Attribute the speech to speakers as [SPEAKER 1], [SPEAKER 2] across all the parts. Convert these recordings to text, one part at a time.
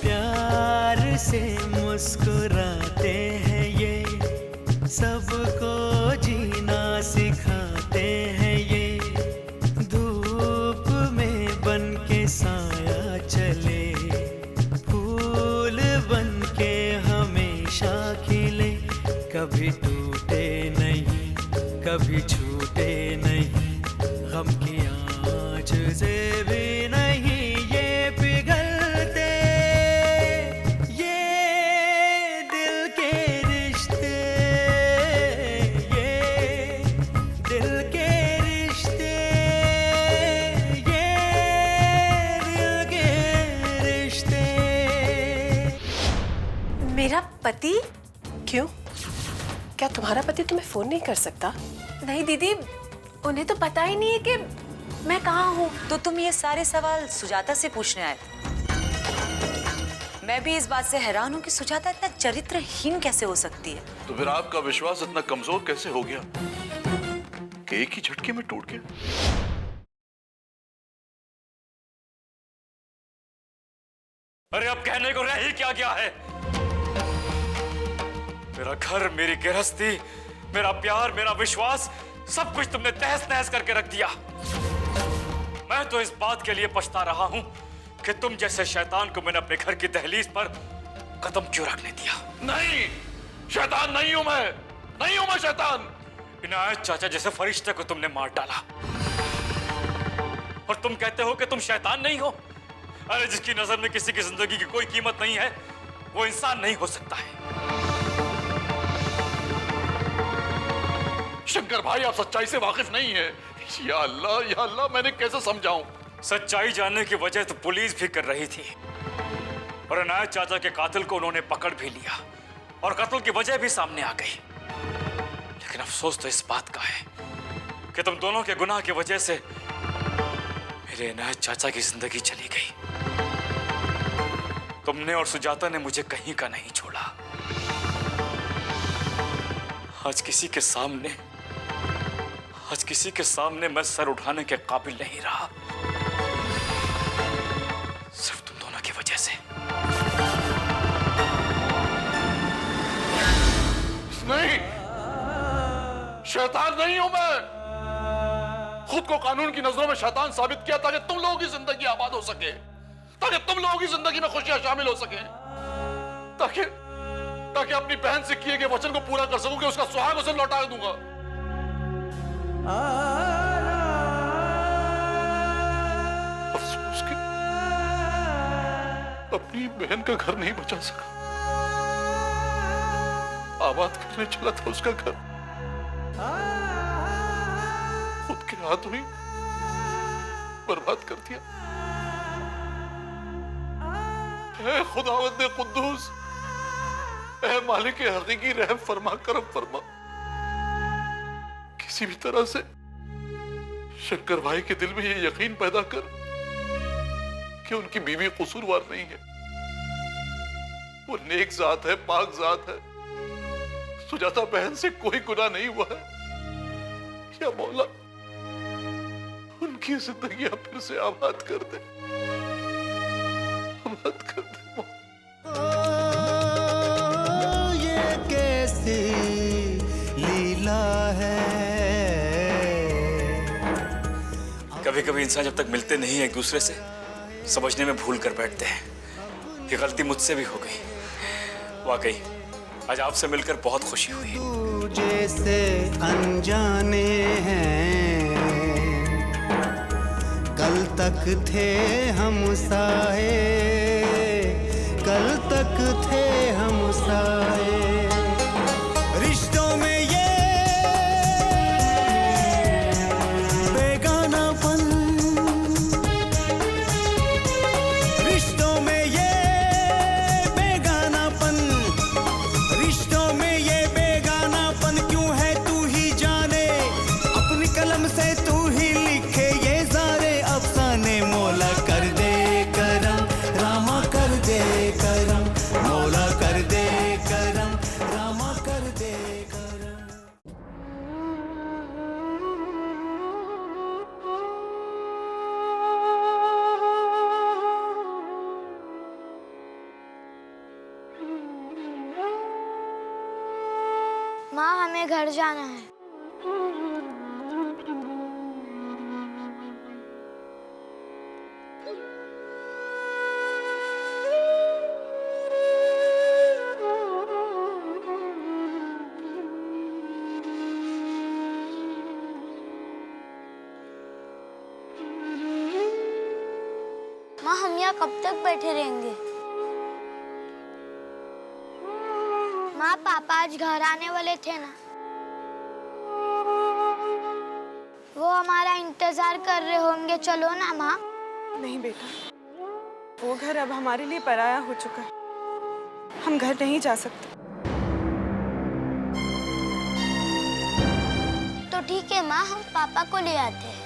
[SPEAKER 1] प्यार से मुस्कुराते हैं ये, सबको जीना सिखाते हैं ये। धूप में बन के साया चले, फूल बन के हमेशा खिले। कभी टूटे नहीं, कभी छूटे नहीं, गम की आँच से भी नहीं ये पिघलते। ये दिल के रिश्ते, ये दिल के रिश्ते, ये दिल के रिश्ते।
[SPEAKER 2] मेरा पति?
[SPEAKER 3] क्यों? क्या तुम्हारा पति तुम्हें फोन नहीं कर सकता?
[SPEAKER 2] नहीं दीदी, उन्हें तो पता ही नहीं है कि मैं कहाँ हूँ।
[SPEAKER 4] तो तुम ये सारे सवाल सुजाता से पूछने आए? मैं भी इस बात से हैरान हूँ कि सुजाता इतना चरित्रहीन कैसे हो सकती है।
[SPEAKER 5] तो फिर आपका विश्वास इतना कमजोर कैसे हो गया कि एक ही झटके में टूट गया?
[SPEAKER 6] अरे अब कहने को रह ही क्या गया है? मेरा घर, मेरी गृहस्थी, मेरा प्यार, मेरा विश्वास, सब कुछ तुमने तहस नहस करके रख दिया। मैं तो इस बात के लिए पछता रहा हूं कि तुम जैसे शैतान को मैंने अपने घर की दहलीज पर कदम क्यों रखने दिया।
[SPEAKER 5] नहीं, शैतान नहीं हूं मैं, नहीं हूं मैं शैतान।
[SPEAKER 6] इनायत चाचा जैसे फरिश्ते को तुमने मार डाला और तुम कहते हो कि तुम शैतान नहीं हो। अरे जिसकी नजर में किसी की जिंदगी की कोई कीमत नहीं है, वो इंसान नहीं हो सकता है।
[SPEAKER 5] शंकर भाई, आप सच्चाई से वाकिफ नहीं है। या अल्लाह, मैंने कैसे समझाऊं?
[SPEAKER 6] सच्चाई जानने की वजह तो पुलिस भी कर रही थी और इनायत चाचा के कातिल को उन्होंने पकड़ भी लिया और कत्ल की वजह भी सामने आ गई। लेकिन अफसोस तो इस बात का है कि तुम दोनों के गुनाह की वजह से मेरे इनायत चाचा की जिंदगी चली गई। तुमने और सुजाता ने मुझे कहीं का नहीं छोड़ा। आज किसी के सामने मैं सर उठाने के काबिल नहीं रहा, सिर्फ तुम दोनों की वजह से।
[SPEAKER 5] नहीं, शैतान नहीं हूं मैं। खुद को कानून की नजरों में शैतान साबित किया ताकि तुम लोगों की जिंदगी आबाद हो सके, ताकि तुम लोगों की जिंदगी में खुशियां शामिल हो सके, ताकि अपनी बहन से किए गए वचन को पूरा कर सकूं कि उसका सुहाग उसे लौटा दूंगा। अफसोस कि अपनी बहन का घर नहीं बचा सका। आबाद करने चला था उसका घर, खुद के हाथों ही बर्बाद कर दिया। ऐ खुदावंद कुद्दूस, ऐ मालिक हकीकी, रहम फरमा, करम फरमा। किसी भी तरह से शंकर भाई के दिल में यह यकीन पैदा कर कि उनकी बीवी कसूरवार नहीं है। वो नेक जात है, पाक जात है। सुजाता बहन से कोई गुनाह नहीं हुआ है। या मौला, उनकी जिंदगी फिर से आबाद कर दे, आबाद कर दे।
[SPEAKER 1] ये कैसी लीला है।
[SPEAKER 6] कभी कभी इंसान जब तक मिलते नहीं है एक दूसरे से, समझने में भूल कर बैठते हैं कि गलती मुझसे भी हो गई। वाकई आज आपसे मिलकर बहुत खुशी हुई।
[SPEAKER 1] तू जैसे अनजाने हैं, कल तक थे हम साए, कल तक थे हम साए। रिश्तों में ये बेगानापन, रिश्तों में ये बेगानापन, रिश्तों में ये बेगानापन क्यों है तू ही जाने। अपनी कलम से तू ही लिखे ये सारे अफसाने। मौला कर दे करम, रामा कर दे करम, मौला
[SPEAKER 7] माँ हमें घर जाना है। माँ हम यहाँ कब तक बैठे रहेंगे? माँ पापा आज घर आने वाले थे ना, वो हमारा इंतजार कर रहे होंगे। चलो ना माँ।
[SPEAKER 3] नहीं बेटा, वो घर अब हमारे लिए पराया हो चुका है। हम घर नहीं जा सकते।
[SPEAKER 7] तो ठीक है माँ, हम पापा को ले आते हैं।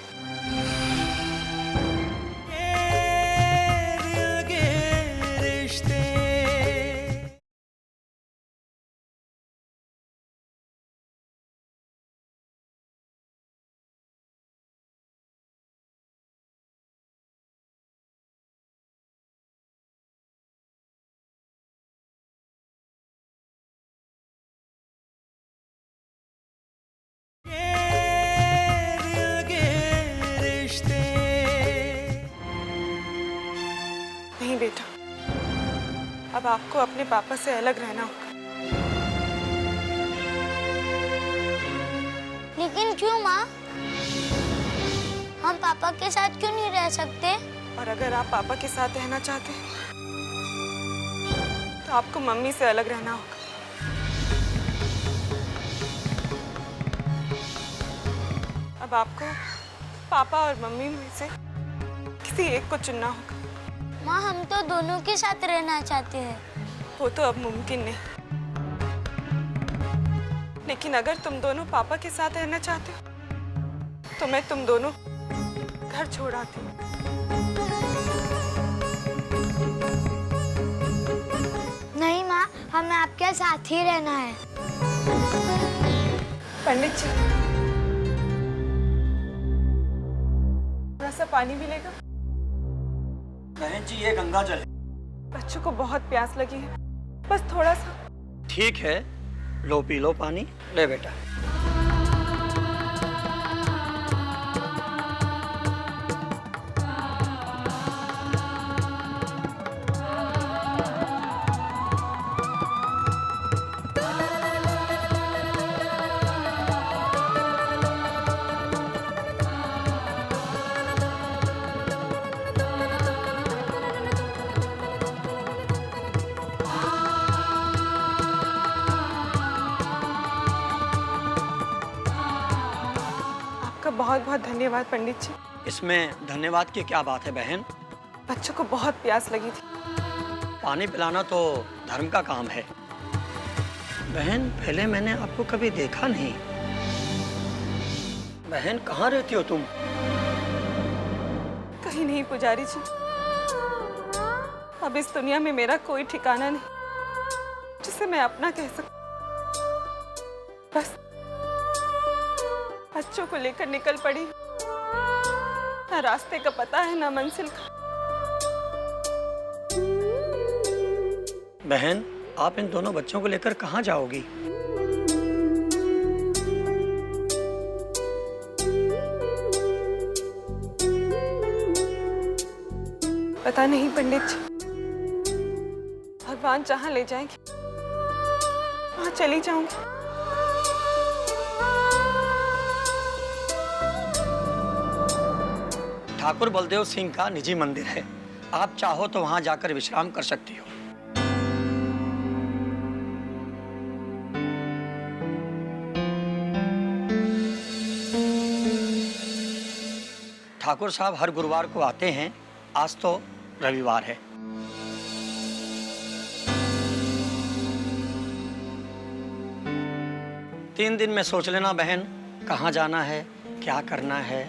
[SPEAKER 3] नहीं बेटा, अब आपको अपने पापा से अलग रहना होगा।
[SPEAKER 7] लेकिन क्यों माँ? हम पापा के साथ क्यों नहीं रह सकते?
[SPEAKER 3] और अगर आप पापा के साथ रहना चाहते हैं तो आपको मम्मी से अलग रहना होगा। अब आपको पापा और मम्मी में से किसी एक को चुनना होगा।
[SPEAKER 7] माँ हम तो दोनों के साथ रहना चाहते हैं।
[SPEAKER 3] वो तो अब मुमकिन नहीं, लेकिन अगर तुम दोनों पापा के साथ रहना चाहते हो तो मैं तुम दोनों घर छोड़ आती हूँ।
[SPEAKER 7] नहीं माँ, हमें आपके साथ ही रहना है।
[SPEAKER 3] पंडित जी, थोड़ा सा पानी मिलेगा?
[SPEAKER 8] बहन जी ये गंगा जल है।
[SPEAKER 3] बच्चों को बहुत प्यास लगी है, बस थोड़ा सा।
[SPEAKER 8] ठीक है, लो पी लो पानी। ले बेटा।
[SPEAKER 3] बहुत बहुत धन्यवाद पंडित जी।
[SPEAKER 8] इसमें धन्यवाद की क्या बात है बहन?
[SPEAKER 3] बच्चों को बहुत प्यास लगी थी।
[SPEAKER 8] पानी पिलाना तो धर्म का काम है। बहन पहले मैंने आपको कभी देखा नहीं। बहन कहाँ रहती हो तुम?
[SPEAKER 3] कहीं नहीं पुजारी जी, अब इस दुनिया में मेरा कोई ठिकाना नहीं जिसे मैं अपना कह सकूं। बस बच्चों को लेकर निकल पड़ी, ना रास्ते का पता है ना मंजिल का।
[SPEAKER 8] बहन आप इन दोनों बच्चों को लेकर कहाँ जाओगी?
[SPEAKER 3] पता नहीं पंडित जी, भगवान जहाँ ले जाएंगे वहाँ चली जाऊंगी।
[SPEAKER 8] ठाकुर बलदेव सिंह का निजी मंदिर है, आप चाहो तो वहां जाकर विश्राम कर सकती हो। ठाकुर साहब हर गुरुवार को आते हैं, आज तो रविवार है। तीन दिन में सोच लेना बहन, कहाँ जाना है, क्या करना है।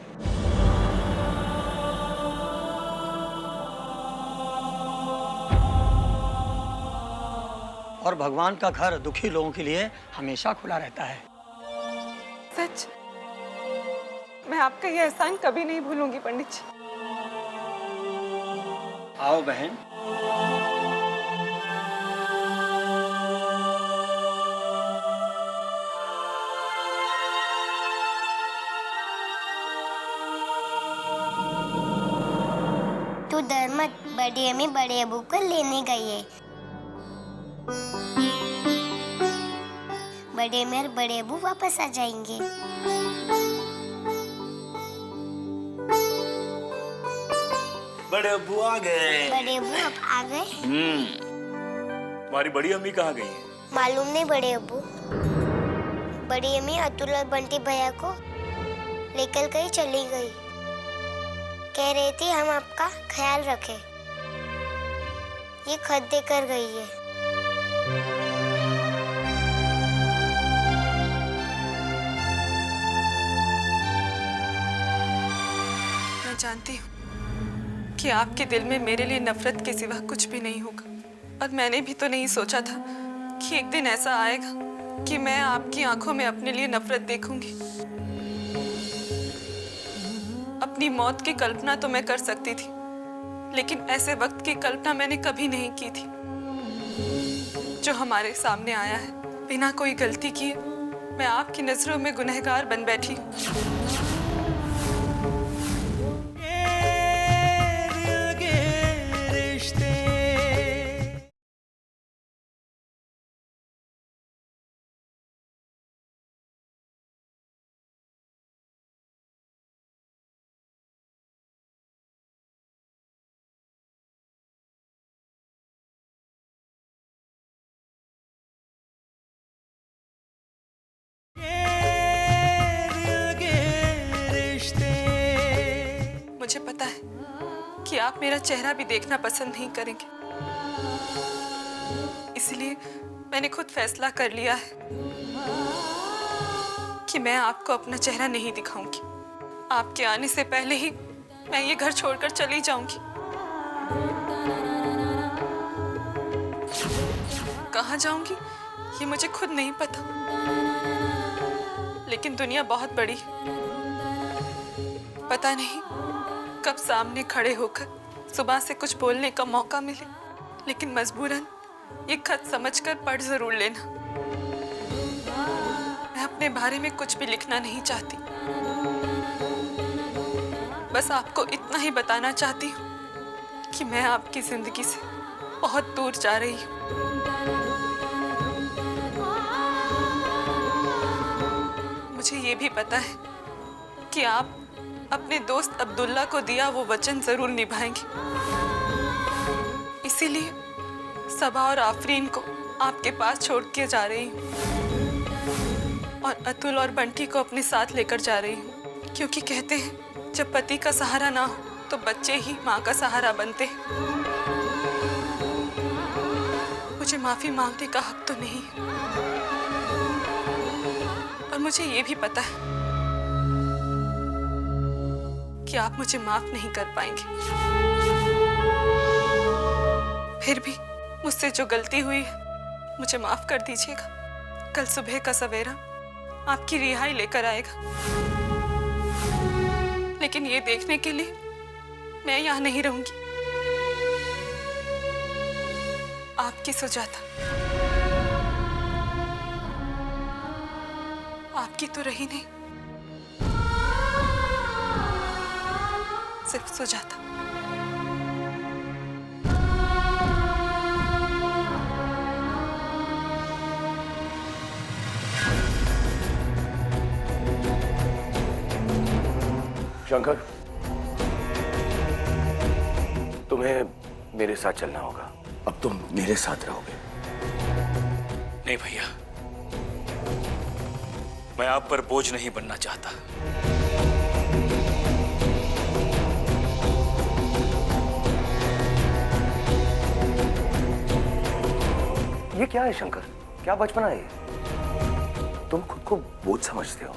[SPEAKER 8] और भगवान का घर दुखी लोगों के लिए हमेशा खुला रहता है।
[SPEAKER 3] सच, मैं आपका ये एहसान कभी नहीं भूलूंगी पंडित जी।
[SPEAKER 8] आओ बहन।
[SPEAKER 7] बड़ी अम्मी बड़े अबू को लेने गई है। बड़े अम्मी और बड़े अबू वापस आ जाएंगे।
[SPEAKER 6] बड़े अब्बू आ गए।
[SPEAKER 7] बड़े अबू अब आ गए।
[SPEAKER 6] हमारी बड़ी अम्मी कहाँ गई है?
[SPEAKER 7] मालूम नहीं बड़े अबू। बड़ी अम्मी अतुल और बंटी भैया को लेकर कहीं चली गई। कह रही थी हम आपका ख्याल रखें। ये खत देकर गई है।
[SPEAKER 3] मैं जानती हूँ कि आपके दिल में मेरे लिए नफरत के सिवा कुछ भी नहीं होगा, और मैंने भी तो नहीं सोचा था कि एक दिन ऐसा आएगा कि मैं आपकी आंखों में अपने लिए नफरत देखूंगी। अपनी मौत की कल्पना तो मैं कर सकती थी, लेकिन ऐसे वक्त की कल्पना मैंने कभी नहीं की थी। जो हमारे सामने आया है बिना कोई गलती किए, मैं आपकी नजरों में गुनहगार बन बैठी हूँ। मुझे पता है कि आप मेरा चेहरा भी देखना पसंद नहीं करेंगे, इसलिए मैंने खुद फैसला कर लिया है कि मैं आपको अपना चेहरा नहीं दिखाऊंगी। आपके आने से पहले ही मैं ये घर छोड़कर चली जाऊंगी। कहाँ जाऊंगी ये मुझे खुद नहीं पता, लेकिन दुनिया बहुत बड़ी है। पता नहीं कब सामने खड़े होकर सुबह से कुछ बोलने का मौका मिले, लेकिन मजबूरन ये खत समझकर पढ़ जरूर लेना। मैं अपने बारे में कुछ भी लिखना नहीं चाहती, बस आपको इतना ही बताना चाहती हूँ कि मैं आपकी जिंदगी से बहुत दूर जा रही हूँ। मुझे ये भी पता है कि आप अपने दोस्त अब्दुल्ला को दिया वो वचन जरूर निभाएंगे, इसीलिए सबा और आफरीन को आपके पास छोड़ के जा रही हूँ और अतुल और बंटी को अपने साथ लेकर जा रही हूँ, क्योंकि कहते हैं जब पति का सहारा ना हो तो बच्चे ही माँ का सहारा बनते हैं। मुझे माफी मांगने का हक तो नहीं है, और मुझे ये भी पता है कि आप मुझे माफ नहीं कर पाएंगे। फिर भी मुझसे जो गलती हुई है मुझे माफ कर दीजिएगा। कल सुबह का सवेरा आपकी रिहाई लेकर आएगा, लेकिन ये देखने के लिए मैं यहाँ नहीं रहूंगी। आपकी सुजाता, आपकी तो रही नहीं, सिर्फ सुजाता।
[SPEAKER 9] शंकर, तुम्हें मेरे साथ चलना होगा। अब तुम मेरे साथ रहोगे।
[SPEAKER 6] नहीं भैया, मैं आप पर बोझ नहीं बनना चाहता।
[SPEAKER 9] ये क्या है शंकर? क्या बचपना है ये? तुम खुद को बोझ समझते हो।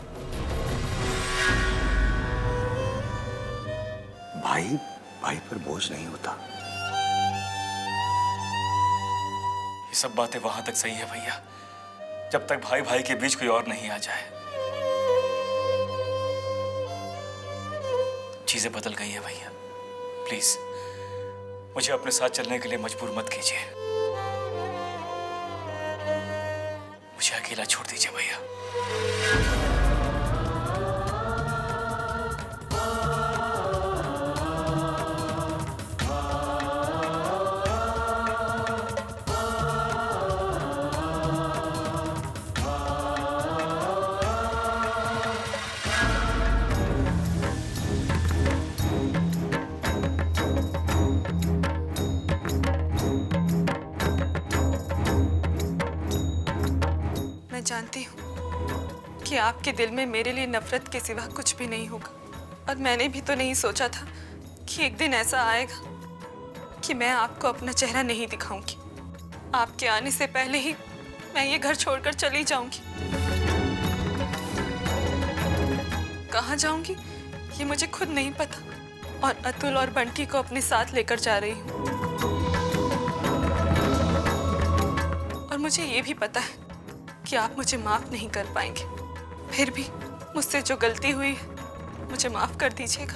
[SPEAKER 9] भाई भाई पर बोझ नहीं होता।
[SPEAKER 6] ये सब बातें वहां तक सही है भैया, जब तक भाई भाई के बीच कोई और नहीं आ जाए। चीजें बदल गई हैं भैया, प्लीज मुझे अपने साथ चलने के लिए मजबूर मत कीजिए। मुझे अकेला छोड़ दीजिए भैया।
[SPEAKER 3] कि आपके दिल में मेरे लिए नफरत के सिवा कुछ भी नहीं होगा। और मैंने भी तो नहीं सोचा था कि एक दिन ऐसा आएगा कि मैं आपको अपना चेहरा नहीं दिखाऊंगी। आपके आने से पहले ही मैं ये घर छोड़कर चली जाऊंगी। कहाँ जाऊंगी ये मुझे खुद नहीं पता, और अतुल और बंटी को अपने साथ लेकर जा रही हूँ। और मुझे ये भी पता है कि आप मुझे माफ नहीं कर पाएंगे। फिर भी मुझसे जो गलती हुई है मुझे माफ कर दीजिएगा।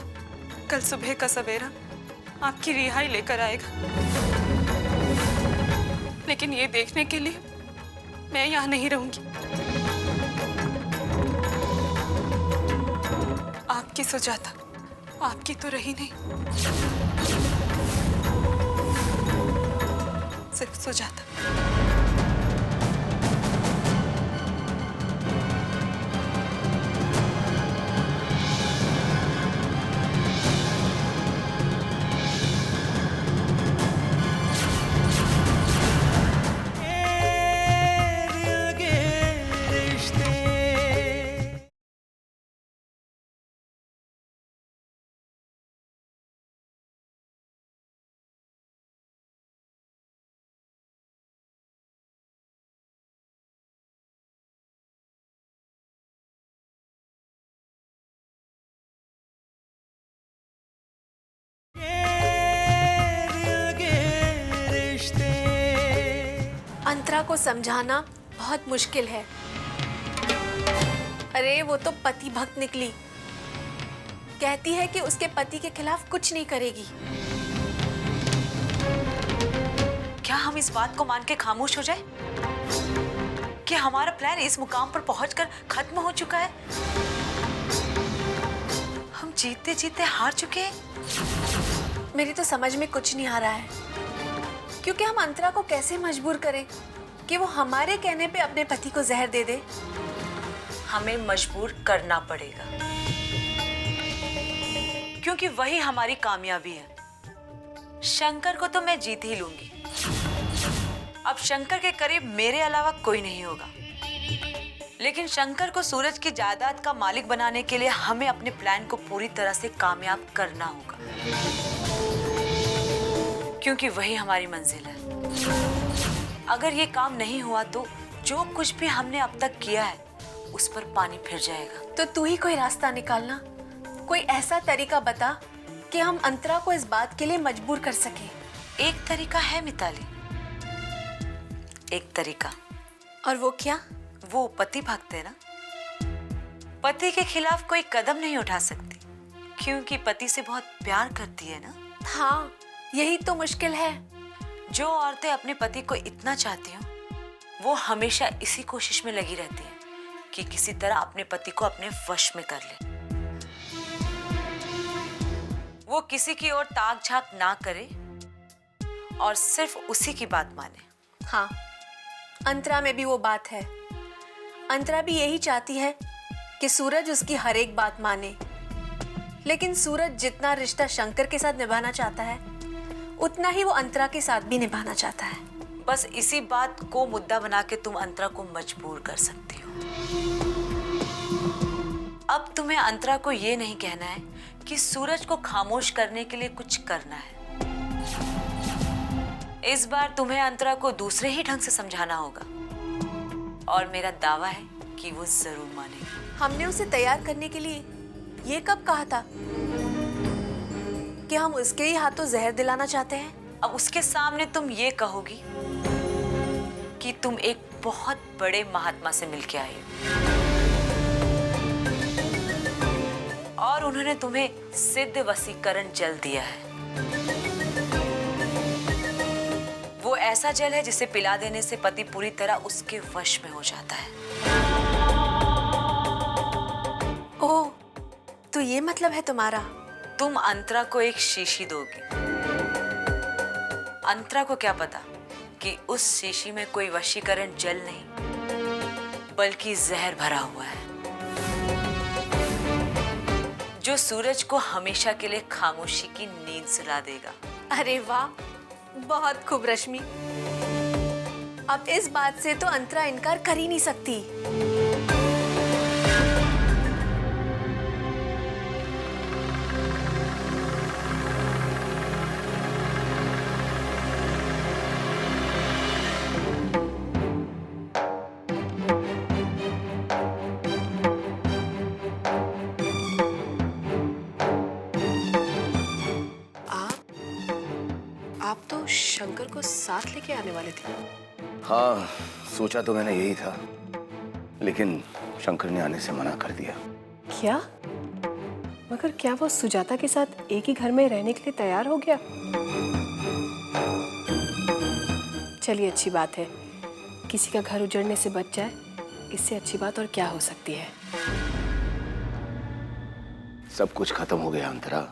[SPEAKER 3] कल सुबह का सवेरा आपकी रिहाई लेकर आएगा, लेकिन ये देखने के लिए मैं यहाँ नहीं रहूंगी। आपकी सुजाता आपकी तो रही नहीं, सिर्फ सुजाता।
[SPEAKER 2] अंतरा को समझाना बहुत मुश्किल है। अरे वो तो पति भक्त निकली, कहती है कि उसके पति के खिलाफ कुछ नहीं करेगी।
[SPEAKER 4] क्या हम इस बात को मान के खामोश हो जाए कि हमारा प्लान इस मुकाम पर पहुंचकर खत्म हो चुका है? हम जीते जीते हार चुके हैं।
[SPEAKER 2] मेरी तो समझ में कुछ नहीं आ रहा है, क्योंकि हम अंतरा को कैसे मजबूर करें कि वो हमारे कहने पे अपने पति को जहर दे दे।
[SPEAKER 4] हमें मजबूर करना पड़ेगा, क्योंकि वही हमारी कामयाबी है। शंकर को तो मैं जीत ही लूंगी। अब शंकर के करीब मेरे अलावा कोई नहीं होगा, लेकिन शंकर को सूरज की जायदाद का मालिक बनाने के लिए हमें अपने प्लान को पूरी तरह से कामयाब करना होगा, क्योंकि वही हमारी मंजिल है। अगर ये काम नहीं हुआ तो जो कुछ भी हमने अब तक किया है उस पर पानी फिर जाएगा।
[SPEAKER 2] तो तू ही कोई रास्ता निकालना, कोई ऐसा तरीका बता कि हम अंतरा को इस बात के लिए मजबूर कर सके।
[SPEAKER 4] एक तरीका है मिताली, एक तरीका।
[SPEAKER 2] और वो क्या?
[SPEAKER 4] वो पति भक्त है ना, पति के खिलाफ कोई कदम नहीं उठा सकती, क्योंकि पति से बहुत प्यार करती है ना।
[SPEAKER 2] हाँ, यही तो मुश्किल है।
[SPEAKER 4] जो औरतें अपने पति को इतना चाहती हो, वो हमेशा इसी कोशिश में लगी रहती है कि किसी तरह अपने पति को अपने वश में कर ले। वो किसी की ओर ताक झांक ना करे और सिर्फ उसी की बात माने।
[SPEAKER 2] हाँ, अंतरा में भी वो बात है। अंतरा भी यही चाहती है कि सूरज उसकी हर एक बात माने, लेकिन सूरज जितना रिश्ता शंकर के साथ निभाना चाहता है उतना ही वो अंतरा के साथ भी निभाना चाहता है।
[SPEAKER 4] बस इसी बात को मुद्दा बना के तुम अंतरा को मजबूर कर सकती हो। अब तुम्हें अंतरा को ये नहीं कहना है कि सूरज को खामोश करने के लिए कुछ करना है। इस बार तुम्हें अंतरा को दूसरे ही ढंग से समझाना होगा, और मेरा दावा है कि वो जरूर मानेगी।
[SPEAKER 2] हमने उसे तैयार करने के लिए ये कब कहा था कि हम उसके ही हाथों जहर दिलाना चाहते हैं?
[SPEAKER 4] अब उसके सामने तुम ये कहोगी कि तुम एक बहुत बड़े महात्मा से मिलके आई हो और उन्होंने तुम्हें सिद्ध वशीकरण जल दिया है। वो ऐसा जल है जिसे पिला देने से पति पूरी तरह उसके वश में हो जाता है।
[SPEAKER 2] ओह, तो ये मतलब है तुम्हारा?
[SPEAKER 4] तुम अंतरा को एक शीशी दोगी। अंतरा को क्या पता कि उस शीशी में कोई वशीकरण जल नहीं बल्कि जहर भरा हुआ है, जो सूरज को हमेशा के लिए खामोशी की नींद सुला देगा।
[SPEAKER 2] अरे वाह, बहुत खूब रश्मि। अब इस बात से तो अंतरा इनकार कर ही नहीं सकती। शंकर को साथ लेके आने वाले थे।
[SPEAKER 9] हाँ, सोचा तो मैंने यही था, लेकिन शंकर ने आने से मना कर दिया।
[SPEAKER 2] क्या? मगर क्या वो सुजाता के साथ एक ही घर में रहने के लिए तैयार हो गया? चलिए, अच्छी बात है, किसी का घर उजड़ने से बच जाए, इससे अच्छी बात और क्या हो सकती है।
[SPEAKER 9] सब कुछ खत्म हो गया अंतरा,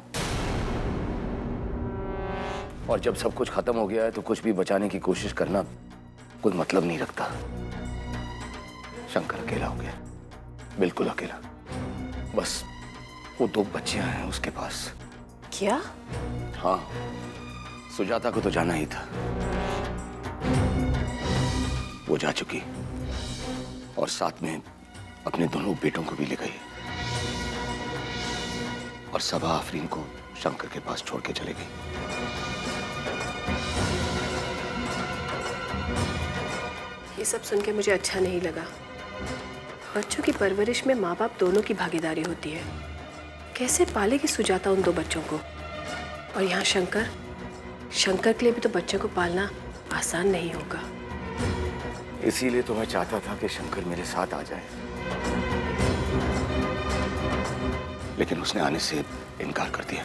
[SPEAKER 9] और जब सब कुछ खत्म हो गया है तो कुछ भी बचाने की कोशिश करना कोई मतलब नहीं रखता। शंकर अकेला हो गया, बिल्कुल अकेला। बस वो 2 बच्चियां हैं उसके पास।
[SPEAKER 2] क्या?
[SPEAKER 9] हाँ, सुजाता को तो जाना ही था, वो जा चुकी, और साथ में अपने दोनों बेटों को भी ले गई, और सबा आफरीन को शंकर के पास छोड़ के चले गई।
[SPEAKER 2] ये सब सुन के मुझे अच्छा नहीं लगा। बच्चों की परवरिश में माँ बाप दोनों की भागीदारी होती है। कैसे पालेगी सुजाता उन 2 बच्चों को? और यहाँ शंकर के लिए भी तो बच्चों को पालना आसान नहीं होगा।
[SPEAKER 9] इसीलिए तो मैं चाहता था कि शंकर मेरे साथ आ जाए, लेकिन उसने आने से इनकार कर दिया।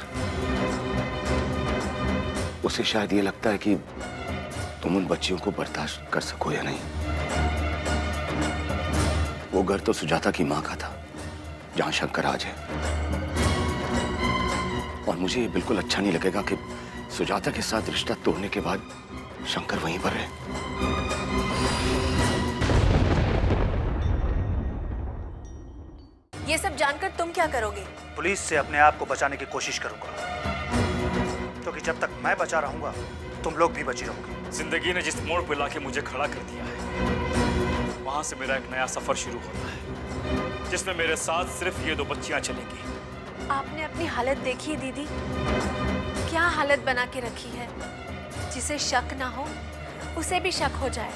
[SPEAKER 9] उसे शायद ये लगता है कि तुम उन बच्चियों को बर्दाश्त कर सको या नहीं। वो घर तो सुजाता की माँ का था, जहां शंकर आज है, और मुझे ये बिल्कुल अच्छा नहीं लगेगा कि सुजाता के साथ रिश्ता तोड़ने के बाद शंकर वहीं पर है।
[SPEAKER 2] ये सब जानकर तुम क्या करोगे?
[SPEAKER 10] पुलिस से अपने आप को बचाने की कोशिश करूंगा, क्योंकि जब तक मैं बचा रहूंगा तुम लोग भी बची रहोगे।
[SPEAKER 6] जिंदगी ने जिस मोड़ पर लाके मुझे खड़ा कर दिया है, वहां से मेरा एक नया सफर शुरू होता है, जिसमें मेरे साथ सिर्फ ये 2 बच्चियां चलेंगी।
[SPEAKER 2] आपने अपनी हालत देखी है दीदी? क्या हालत बना के रखी है? जिसे शक ना हो उसे भी शक हो जाए।